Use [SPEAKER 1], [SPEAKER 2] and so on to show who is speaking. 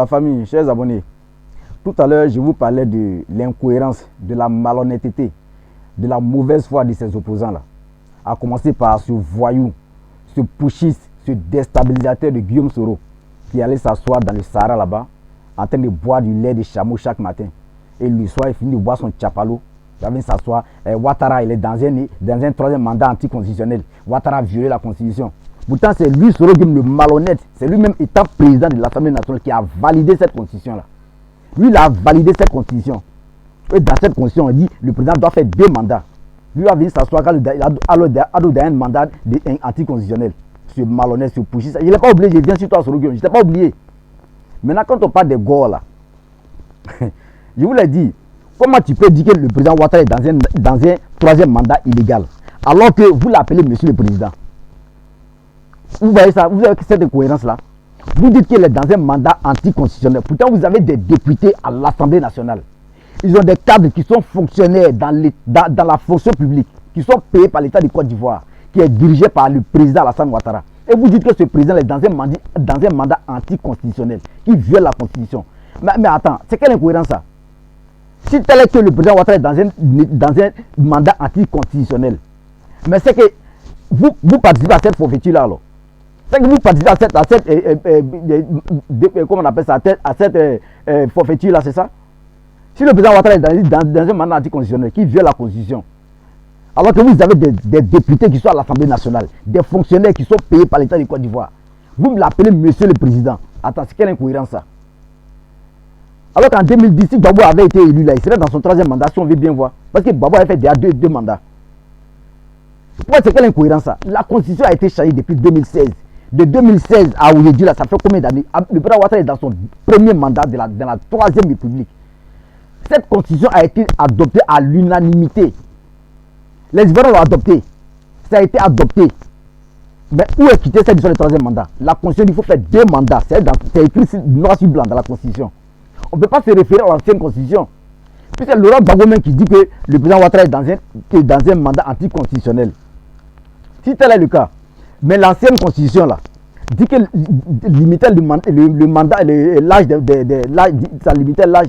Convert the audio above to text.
[SPEAKER 1] Famille, chers abonnés, tout à l'heure, je vous parlais de l'incohérence, de la malhonnêteté, de la mauvaise foi de ces opposants-là. À commencer par ce voyou, ce putschiste, ce déstabilisateur de Guillaume Soro, qui allait s'asseoir dans le Sahara là-bas, en train de boire du lait de chameau chaque matin. Et le soir, il finit de boire son tchapalo. Il vient s'asseoir. Ouattara, il est dans un troisième mandat anticonstitutionnel. Ouattara a violé la Constitution. Pourtant, c'est lui, Soro, qui est le malhonnête. C'est lui-même, étant président de l'Assemblée nationale, qui a validé cette Constitution-là. Lui, il a validé cette Constitution. Et dans cette Constitution, on dit que le président doit faire 2 mandats. Lui va venir s'asseoir dans un mandat anticonstitutionnel. Ce malhonnête, ce putschiste. Je ne l'ai pas oublié, je viens sur toi, Soro. Je ne t'ai pas oublié. Maintenant, quand on parle des Gauls, là, je vous l'ai dit, comment tu peux dire que le président Ouattara est dans un troisième mandat illégal, alors que vous l'appelez monsieur le président? Vous voyez ça, vous avez cette incohérence-là. Vous dites qu'il est dans un mandat anticonstitutionnel. Pourtant, vous avez des députés à l'Assemblée nationale. Ils ont des cadres qui sont fonctionnaires dans la fonction publique, qui sont payés par l'État de Côte d'Ivoire, qui est dirigé par le président Alassane Ouattara. Et vous dites que ce président est dans un mandat anticonstitutionnel, qui viole la Constitution. Mais attends, c'est quelle incohérence ça? Si tel est que le président Ouattara est dans un mandat anticonstitutionnel, mais c'est que vous participez à cette forfaiture-là, alors. C'est que vous participez à cette forfaiture-là, c'est ça? Si le président Ouattara est dans un mandat anticonstitutionnel qui viole la Constitution, alors que vous avez des députés qui sont à l'Assemblée nationale, des fonctionnaires qui sont payés par l'État de Côte d'Ivoire, vous me l'appelez monsieur le président. Attends, c'est quelle incohérence ça? Alors qu'en 2010, si Gbagbo avait été élu là, il serait dans son 3e mandat, si on veut bien voir. Parce que Gbagbo avait fait déjà deux mandats. Pourquoi c'est quelle incohérence ça? La Constitution a été changée depuis 2016. De 2016 à aujourd'hui, ça fait combien d'années? Le président Ouattara est dans son 1er mandat dans la 3e République. Cette Constitution a été adoptée à l'unanimité. Les Ivoiriens l'ont adoptée. Ça a été adopté. Mais où est quittée cette décision du 3e mandat? La Constitution, il faut faire 2 mandats. C'est écrit noir sur blanc dans la Constitution. On ne peut pas se référer à l'ancienne Constitution. Puis c'est Laurent Gbagbo même qui dit que le président Ouattara est dans un mandat anticonstitutionnel. Si tel est le cas, mais l'ancienne Constitution là dit que limitait le mandat, l'âge ça limitait l'âge